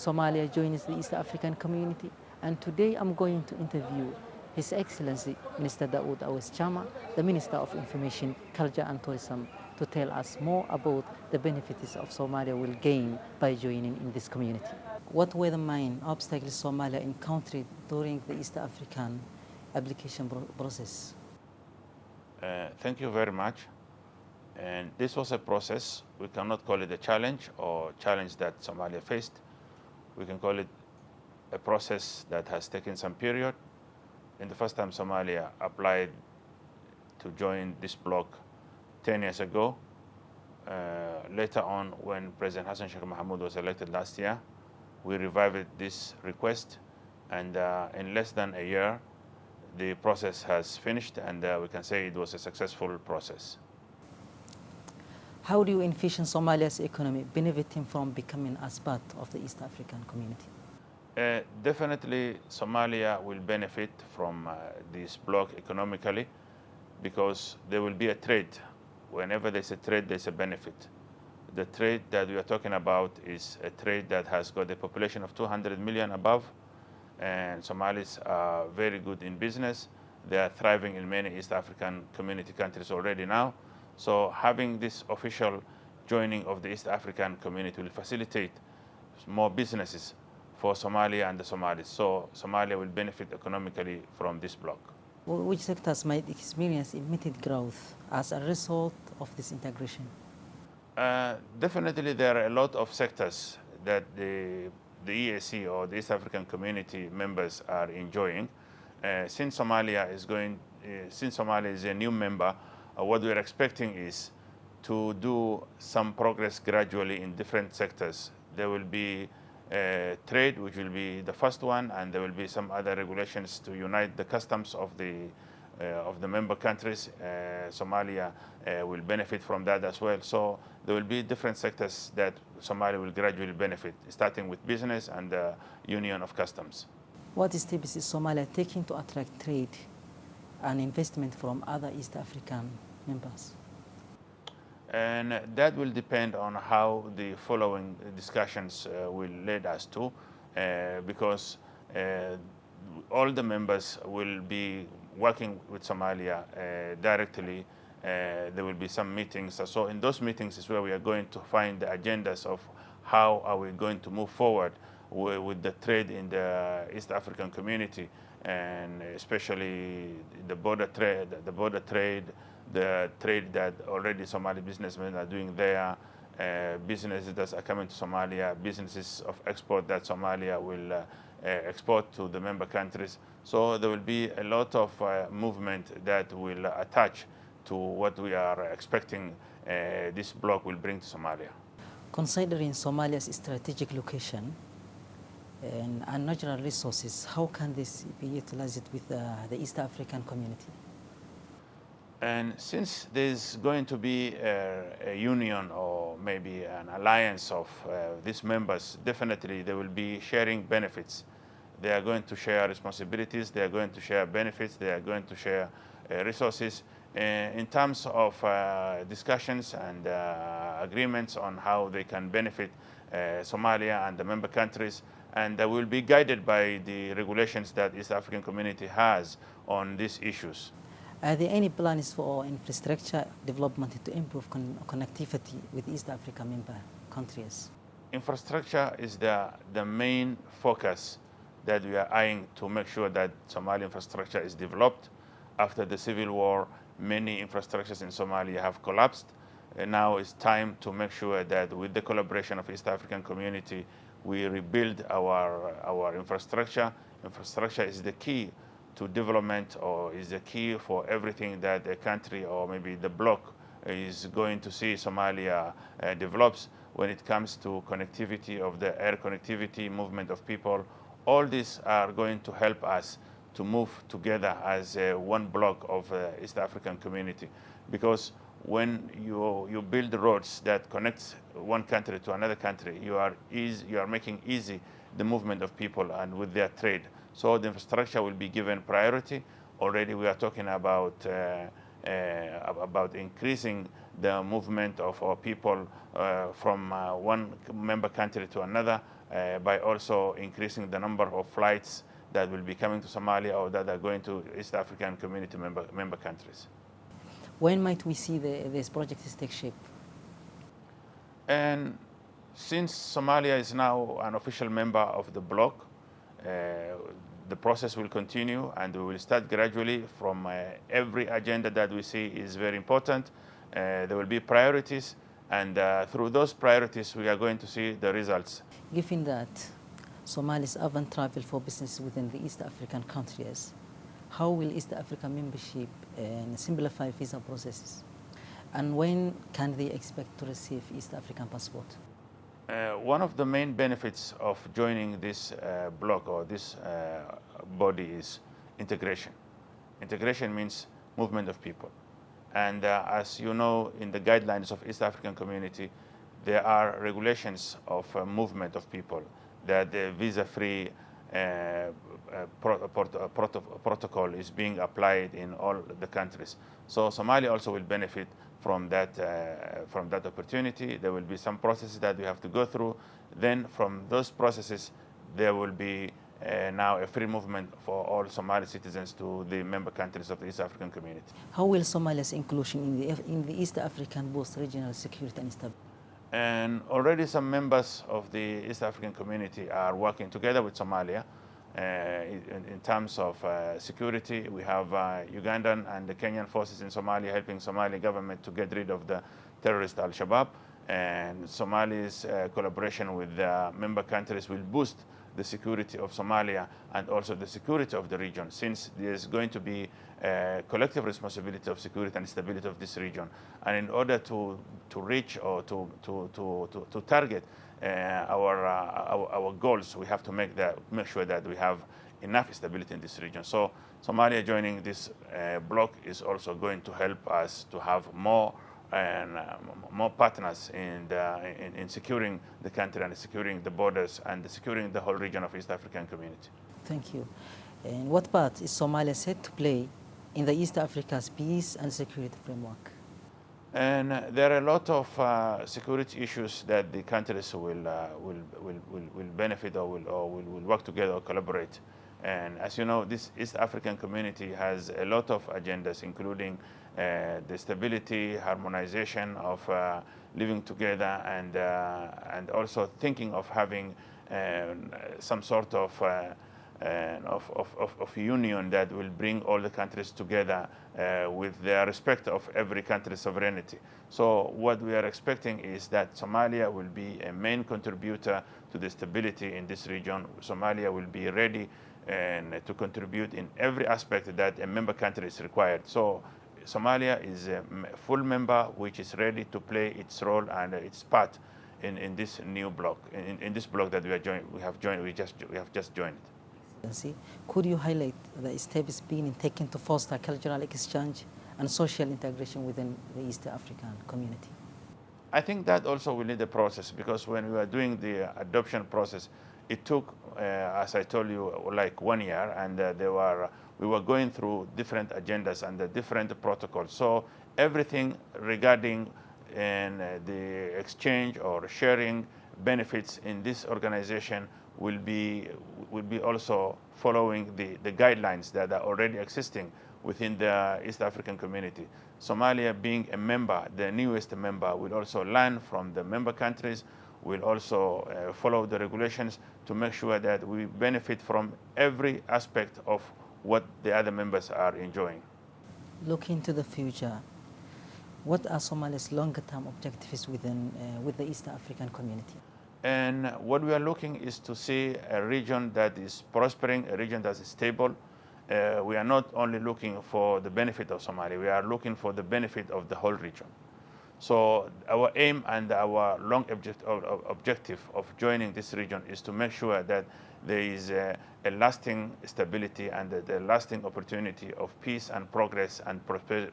Somalia joins the East African community, and today I'm going to interview His Excellency Minister Daa'uud Aweys, the Minister of Information, Culture and Tourism, to tell us more about the benefits of Somalia will gain by joining in this community. What were the main obstacles Somalia encountered during the East African application process? Thank you very much. And this was a process. We cannot call it a challenge or challenge that Somalia faced. We can call it a process that has taken some period. In the first time Somalia applied to join this bloc 10 years ago. Later on, when President Hassan Sheikh Mohamud was elected last year, we revived this request, and in less than a year, the process has finished, and we can say it was a successful process. How do you envision Somalia's economy benefiting from becoming as part of the East African community? Definitely, Somalia will benefit from this bloc economically because there will be a trade. Whenever there's a trade, there's a benefit. The trade that we are talking about is a trade that has got a population of 200 million above, and Somalis are very good in business. They are thriving in many East African community countries already now. So having this official joining of the East African community will facilitate more businesses for Somalia and the Somalis. So Somalia will benefit economically from this bloc. Which sectors might experience immediate growth as a result of this integration? Definitely there are a lot of sectors that the EAC or the East African community members are enjoying. Since Somalia is a new member, what we're expecting is to do some progress gradually in different sectors. There will be trade, which will be the first one, and there will be some other regulations to unite the customs of the member countries. Somalia will benefit from that as well. So there will be different sectors that Somalia will gradually benefit, starting with business and the union of customs. What steps is Somalia taking to attract trade and investment from other East African members? And that will depend on how the following discussions will lead us to, because all the members will be working with Somalia directly. There will be some meetings. So in those meetings is where we are going to find the agendas of how are we going to move forward with the trade in the East African community, and especially the border trade, the trade that already Somali businessmen are doing there, businesses that are coming to Somalia, businesses of export that Somalia will export to the member countries. So there will be a lot of movement that will attach to what we are expecting this bloc will bring to Somalia. Considering Somalia's strategic location and natural resources, how can this be utilized with the East African community? And since there's going to be a union or maybe an alliance of these members, definitely they will be sharing benefits. They are going to share responsibilities, they are going to share benefits, they are going to share resources. In terms of discussions and agreements on how they can benefit Somalia and the member countries, and they will be guided by the regulations that East African community has on these issues. Are there any plans for infrastructure development to improve connectivity with East Africa member countries? Infrastructure is the main focus that we are eyeing to make sure that Somali infrastructure is developed. After the civil war, many infrastructures in Somalia have collapsed. And now it's time to make sure that with the collaboration of East African community, we rebuild our infrastructure. Infrastructure is the key to development, or is the key for everything that a country or maybe the bloc is going to see Somalia develops when it comes to connectivity of the air connectivity, movement of people. All these are going to help us to move together as one bloc of East African community. Because when you build roads that connect one country to another country, you are making easy the movement of people and with their trade. So the infrastructure will be given priority. Already we are talking about increasing the movement of our people from one member country to another, by also increasing the number of flights that will be coming to Somalia or that are going to East African community member countries. When might we see this project take shape? And since Somalia is now an official member of the bloc, the process will continue and we will start gradually from every agenda that we see is very important. There will be priorities, and through those priorities we are going to see the results. Given that Somalis often travel for business within the East African countries, how will East Africa membership simplify visa processes? And when can they expect to receive East African passport? One of the main benefits of joining this bloc or this body is integration. Integration means movement of people. And as you know, in the guidelines of East African community, there are regulations of movement of people, that the visa-free protocol is being applied in all the countries. So Somalia also will benefit from that opportunity. There will be some processes that we have to go through. Then from those processes, there will be now a free movement for all Somali citizens to the member countries of the East African community. How will Somalia's inclusion in the East African boost regional security and stability? And already some members of the East African community are working together with Somalia in terms of security. We have Ugandan and the Kenyan forces in Somalia helping Somali government to get rid of the terrorist Al-Shabaab. And Somalia's collaboration with the member countries will boost the security of Somalia and also the security of the region, since there's going to be a collective responsibility of security and stability of this region. And in order to reach or to target our goals, we have to make sure that we have enough stability in this region. So Somalia joining this bloc is also going to help us to have more partners in securing the country and securing the borders and securing the whole region of East African community. Thank you. And what part is Somalia set to play in the East Africa's peace and security framework? And there are a lot of security issues that the countries will benefit or will work together or collaborate. And as you know, this East African community has a lot of agendas, including the stability, harmonization of living together, and also thinking of having some sort of union that will bring all the countries together with the respect of every country's sovereignty. So what we are expecting is that Somalia will be a main contributor to the stability in this region. Somalia will be ready to contribute in every aspect that a member country is required. So Somalia is a full member which is ready to play its role and its part in this new bloc, in this bloc that we have just joined. Could you highlight the steps being taken to foster cultural exchange and social integration within the East African community? I think that also will need a process, because when we were doing the adoption process, it took, as I told you, like 1 year, and we were going through different agendas and the different protocols. So everything regarding the exchange or sharing benefits in this organization will be also following the guidelines that are already existing within the East African community. Somalia being a member, the newest member, will also learn from the member countries, will also follow the regulations to make sure that we benefit from every aspect of what the other members are enjoying. Looking to the future, what are Somalia's longer-term objectives with the East African community? And what we are looking is to see a region that is prospering, a region that is stable. We are not only looking for the benefit of Somalia, we are looking for the benefit of the whole region. So our aim and our long objective of joining this region is to make sure that there is a lasting stability and a lasting opportunity of peace and progress and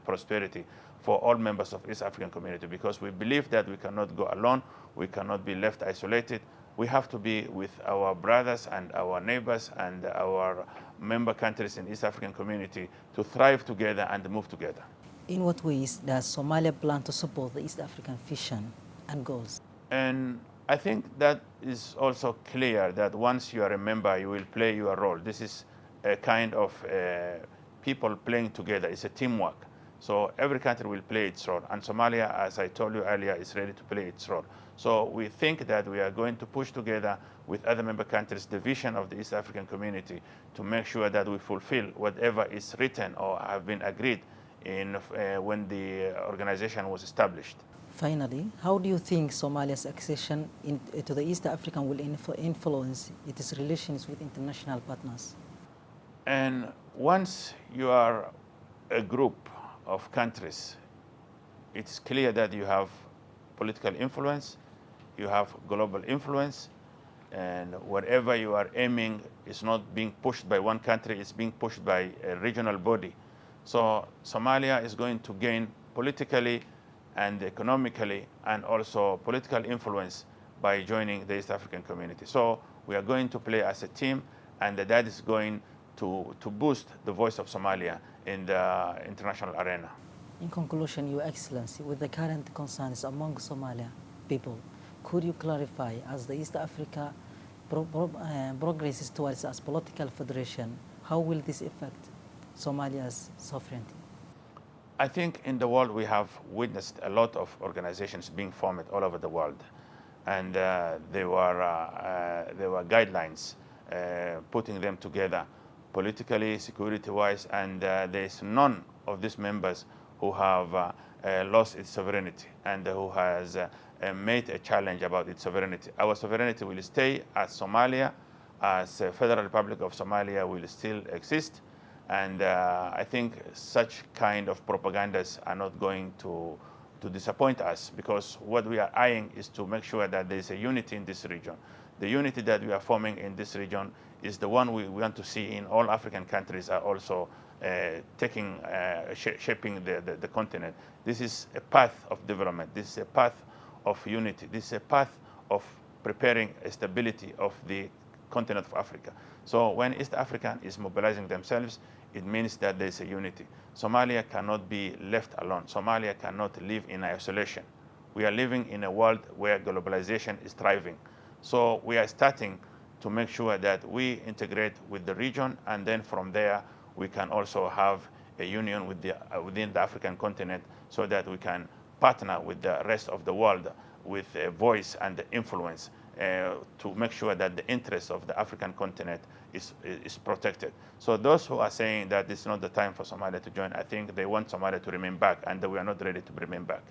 prosperity for all members of East African community, because we believe that we cannot go alone, we cannot be left isolated. We have to be with our brothers and our neighbors and our member countries in East African community to thrive together and move together. In what ways does Somalia plan to support the East African vision and goals? And I think that is also clear that once you are a member, you will play your role. This is a kind of people playing together. It's a teamwork. So every country will play its role. And Somalia, as I told you earlier, is ready to play its role. So we think that we are going to push together with other member countries the vision of the East African community to make sure that we fulfill whatever is written or have been agreed in when the organization was established. Finally, how do you think Somalia's accession to the East African will influence its relations with international partners? And once you are a group of countries, it's clear that you have political influence, you have global influence, and whatever you are aiming is not being pushed by one country, it's being pushed by a regional body. So Somalia is going to gain politically and economically and also political influence by joining the East African community. So we are going to play as a team, and that is going to boost the voice of Somalia in the international arena. In conclusion, Your Excellency, with the current concerns among Somalia people, could you clarify, as the East Africa progresses towards a political federation, how will this affect Somalia's sovereignty? I think in the world we have witnessed a lot of organizations being formed all over the world, and there were guidelines putting them together politically, security-wise, and there is none of these members who have lost its sovereignty and who has made a challenge about its sovereignty. Our sovereignty will stay as Somalia, as Federal Republic of Somalia will still exist. And I think such kind of propagandas are not going to disappoint us, because what we are eyeing is to make sure that there is a unity in this region. The unity that we are forming in this region is the one we want to see in all African countries are also shaping the continent. This is a path of development. This is a path of unity. This is a path of preparing a stability of the continent of Africa. So when East African is mobilizing themselves, it means that there is a unity. Somalia cannot be left alone. Somalia cannot live in isolation. We are living in a world where globalization is thriving. So we are starting to make sure that we integrate with the region, and then from there we can also have a union with within the African continent, so that we can partner with the rest of the world with a voice and influence to make sure that the interests of the African continent is protected. So those who are saying that it's not the time for Somalia to join, I think they want Somalia to remain back, and we are not ready to remain back.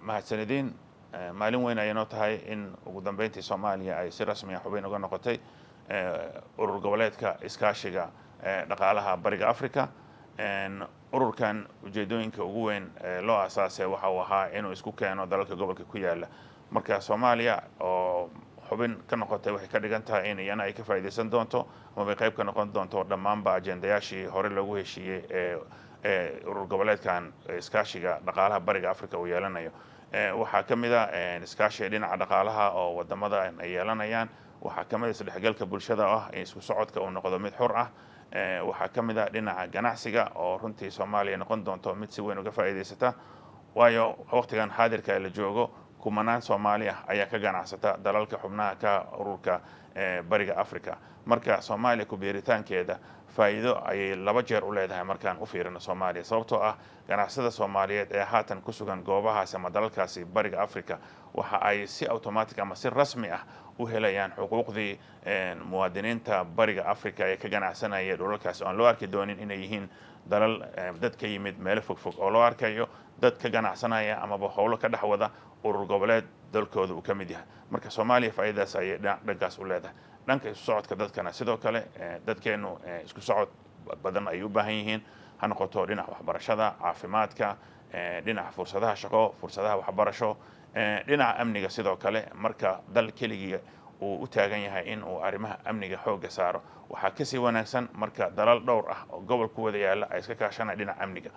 mahadsanidin. Maalin weyn ayay noo tahay in ugu dambeyntii Soomaaliya ay si rasmi ah xubin uga noqotay urur goboleedka iskaashiga dhaqaalaha bariga Afrika. Ururkan ujeedooyinka ugu weyn loo aasaasay waxa uu ahaa inuu isku keeno dalalka gobolka ku yaala. Marka Soomaaliya oo xubin ka noqotay waxay ka dhigan tahay in iyana ay ka faa'iideysan doonto ama bay qayb ka noqon doonto dhammaanba ajendayaashii hore loogu heshiiyey urur goboleedkan iskaashiga dhaqaalaha bariga Afrika uu yeelanayo. Waxaa ka mid ah iskaashiga dhinaca dhaqaalaha oo wadamada ay yeelanayaan. Waxaa ka mid ah isdhexgalka bulshada in isku socodka uu noqdo mid xor ah. Waxaa ka mid ah dhinaca ganacsiga oo runtii Soomaaliya noqon doonto mid si weyn uga faa'iideysata, waayo waqtigan xaadirka la joogo kumanaan Soomaali ah ayaa ka ganacsata dalalka xubnaha ka ururka bariga Afrika. Marka Soomaaliya ku biiritaankeeda faa'iido ayay laba jeer u leedahay markaan u fiirino Soomaaliya, sababtoo ah ganacsada Soomaaliyeed ee haatan ku sugan goobahaas ama dalalkaasi bariga Afrika waxa ay si automatic ama si rasmi ah u helayaan xuquuqdii muwaadiniinta bariga Afrika ee ka ganacsanaya dhulalkaas aan loo arki doonin inay yihiin dalal dad ka yimid meelo fogfog oo loo arkayo dad ka ganacsanaya amaba howlo ka dhex wada urur goboleed dalkooda uu ka mid yahay. Marka Soomaaliya faa'iidadaas ayay dhankaas u leedahay. Dhanka isku socodka dadkana sidoo kale dadkeenu isku socod badan ay u baahan yihiin, ha noqoto dhinaca waxbarashada, caafimaadka, dhinaca fursadaha shaqo, fursadaha waxbarasho, dhinaca amniga sidoo kale. Marka dal keligii uu u taagan yahay in uu arrimaha amniga xoogga saaro, waxaa kasii wanaagsan marka dalal dhowr ah oo gobolku wada yaalla ay iska kaashanayaan dhinaca amniga.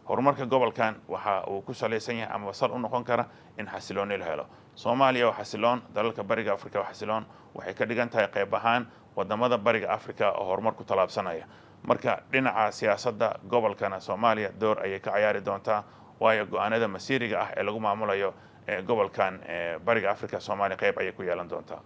Horumarka gobolkan waxa uu ku salaysan yahay ama sal u noqon kara in xasilooni la helo. Soomaaliya oo xasiloon, dalalka bariga Afrika oo xasiloon waxay ka dhigan tahay qayb ahaan wadamada bariga Afrika oo horumar ku talaabsanaya. Marka dhinaca siyaasadda gobolkana Soomaaliya door ayay ka ciyaari doontaa, waayo go'aanada masiiriga ah ee lagu maamulayo gobolkan bariga Afrika Soomaaliya qayb ayay ku yeelan doontaa.